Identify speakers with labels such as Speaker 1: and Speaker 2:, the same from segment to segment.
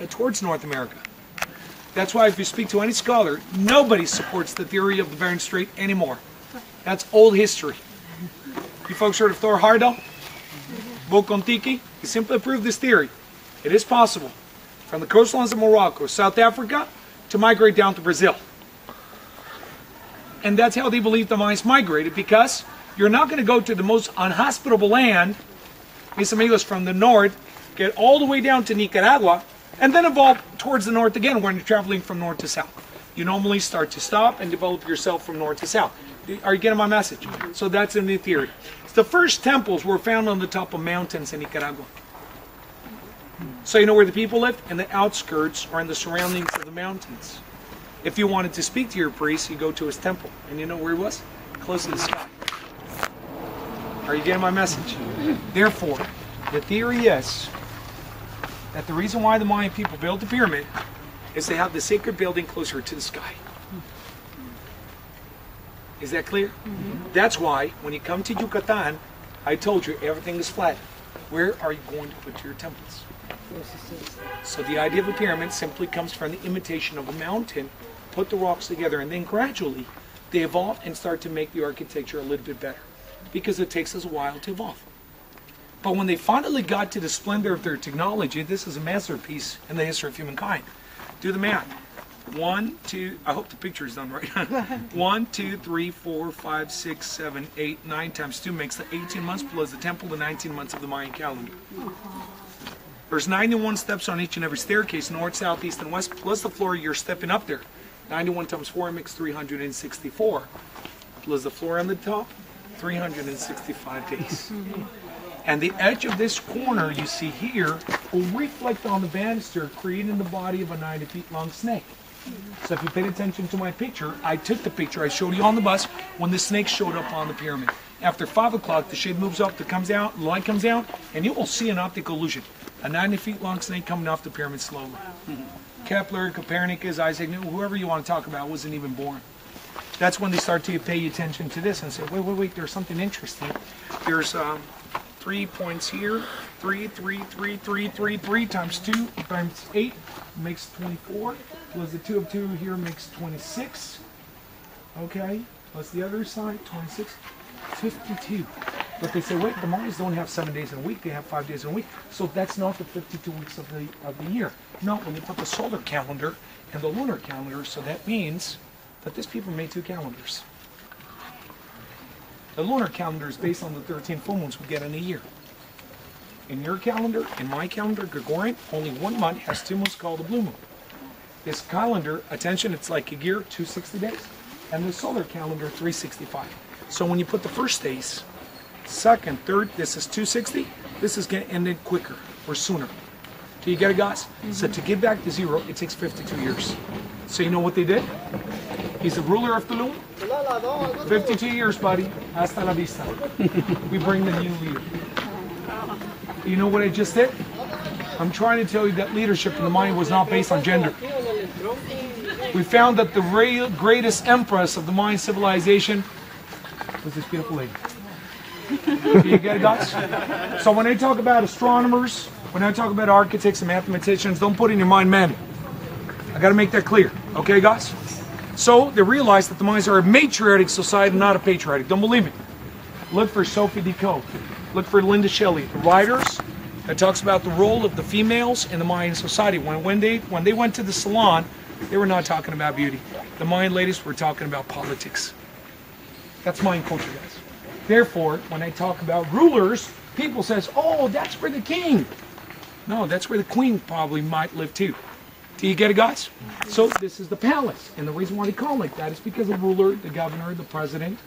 Speaker 1: towards North America. That's why if you speak to any scholar, nobody supports the theory of the Bering Strait anymore. That's old history. You folks heard of Thor Heyerdahl? Bo Kontiki? He simply proved this theory. It is possible from the coastlines of Morocco, South Africa, to migrate down to Brazil. And that's how they believe the Mayans migrated, because you're not going to go to the most unhospitable land, mis amigos, from the north, get all the way down to Nicaragua, and then evolve towards the north again when you're traveling from north to south. You normally start to stop and develop yourself from north to south. Are you getting my message? So that's in the theory. The first temples were found on the top of mountains in Nicaragua. So you know where the people lived? In the outskirts or in the surroundings of the mountains. If you wanted to speak to your priest, you go to his temple. And you know where he was? Close to the sky. Are you getting my message? Therefore, the theory is that the reason why the Mayan people built the pyramid is they have the sacred building closer to the sky. Is that clear? Mm-hmm. That's why when you come to Yucatan, I told you everything is flat. Where are you going to put your temples? So the idea of a pyramid simply comes from the imitation of a mountain, put the rocks together, and then gradually they evolve and start to make the architecture a little bit better, because it takes us a while to evolve. But when they finally got to the splendor of their technology, this is a masterpiece in the history of humankind. Do the math. 1, 2, I hope the picture is done right. 1, 2, 3, 4, 5, 6, 7, 8, 9 times 2 makes the 18 months plus the temple, the 19 months of the Mayan calendar. There's 91 steps on each and every staircase, north, south, east, and west, plus the floor you're stepping up there. 91 times 4 makes 364. Plus the floor on the top, 365 days. And the edge of this corner you see here will reflect on the banister, creating the body of a 90 feet long snake. So if you paid attention to my picture, I took the picture I showed you on the bus when the snake showed up on the pyramid. After 5 o'clock, the shade moves up, the light comes out, and you will see an optical illusion. A 90 feet long snake coming off the pyramid slowly. Kepler, Copernicus, Isaac Newton, whoever you want to talk about wasn't even born. That's when they start to pay attention to this and say, wait, there's something interesting. There's 3 points here, 3 times 2 times 8 makes 24, plus the 2 of 2 here makes 26, okay, plus the other side, 26, 52. But they say, wait, the Mayans don't have 7 days in a week, they have 5 days in a week, so that's not the 52 weeks of the year. No, when you put the solar calendar and the lunar calendar, so that means that these people made 2 calendars. The lunar calendar is based on the 13 full moons we get in a year. In your calendar, in my calendar, Gregorian, only 1 month has 2 moons called the blue moon. This calendar, attention, it's like a year, 260 days, and the solar calendar, 365. So when you put the first days, second, third, this is 260, this is going to end it quicker or sooner. Do you get it, guys? Mm-hmm. So to get back to 0, it takes 52 years. So you know what they did? He's the ruler of Tulum. 52 years, buddy. Hasta la vista. We bring the new leader. You know what I just did? I'm trying to tell you that leadership in the Mayan was not based on gender. We found that the greatest empress of the Mayan civilization was this beautiful lady. Do you get it, guys? So when I talk about astronomers, when I talk about architects and mathematicians, don't put in your mind men. I got to make that clear. Okay, guys? So they realized that the Mayans are a matriarchic society, not a patriarchic. Don't believe me. Look for Sophie Decaux. Look for Linda Shelley, the writers that talks about the role of the females in the Mayan society. When they went to the salon, they were not talking about beauty. The Mayan ladies were talking about politics. That's Mayan culture, guys. Therefore, when I talk about rulers, people says, oh, that's for the king. No, that's where the queen probably might live too. Do you get it, guys? So this is the palace. And the reason why they call it like that is because the ruler, the governor, the president,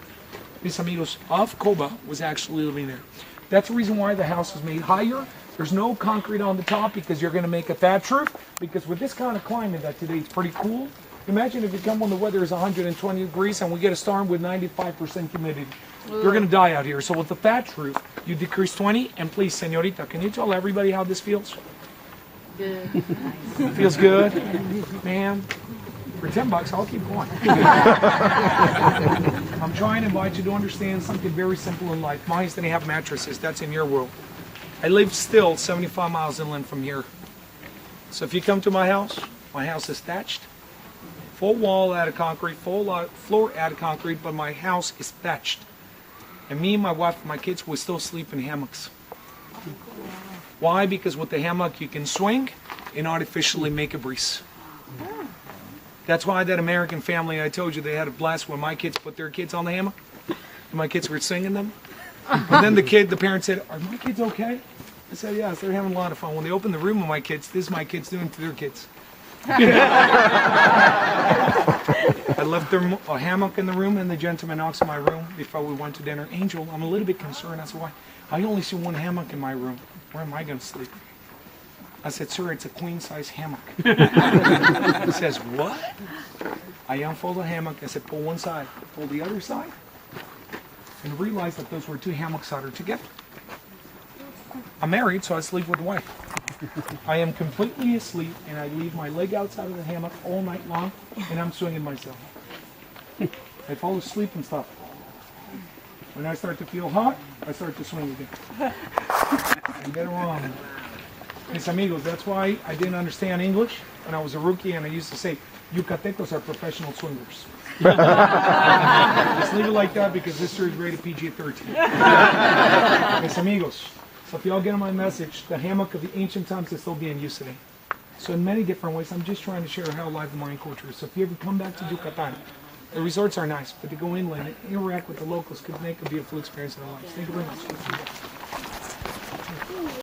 Speaker 1: mis amigos of Coba was actually living there. That's the reason why the house is made higher. There's no concrete on the top because you're going to make a thatch roof. Because with this kind of climate that today it's pretty cool. Imagine if you come when the weather is 120 degrees and we get a storm with 95% humidity. You're going to die out here. So with the thatch roof, you decrease 20. And please, señorita, can you tell everybody how this feels?
Speaker 2: Good.
Speaker 1: It feels good? Ma'am, for $10, I'll keep going. I'm trying to invite you to understand something very simple in life. Mayans didn't have mattresses. That's in your world. I live still 75 miles inland from here. So if you come to my house is thatched. Full wall out of concrete, floor out of concrete, but my house is thatched. And me and my wife and my kids will still sleep in hammocks. Why? Because with the hammock you can swing and artificially make a breeze. That's why that American family I told you they had a blast when my kids put their kids on the hammock. And my kids were singing them. And then the parents said, "Are my kids okay?" I said, "Yes, they're having a lot of fun." When they opened the room with my kids, this is my kids doing to their kids. I left a hammock in the room, and the gentleman knocks on my room before we went to dinner. "Angel, I'm a little bit concerned." I said, "Why?" "I only see one hammock in my room. Where am I going to sleep?" I said, "Sir, it's a queen-size hammock." He says, "What?" I unfold the hammock. I said, "Pull one side." Pull the other side. And realized that those were two hammocks soldered together. I'm married, so I sleep with the wife. I am completely asleep, and I leave my leg outside of the hammock all night long, and I'm swinging myself. I fall asleep and stuff. When I start to feel hot, I start to swing again. You get it wrong. Mis amigos, that's why I didn't understand English when I was a rookie, and I used to say, Yucatecos are professional swingers. Just leave it like that because this is rated PG-13. Mis amigos. So if y'all get my message, the hammock of the ancient times is still being used today. So in many different ways, I'm just trying to share how alive the Mayan culture is. So if you ever come back to Yucatan, the resorts are nice, but to go inland and interact with the locals could make a beautiful experience in their lives. Thank you very much.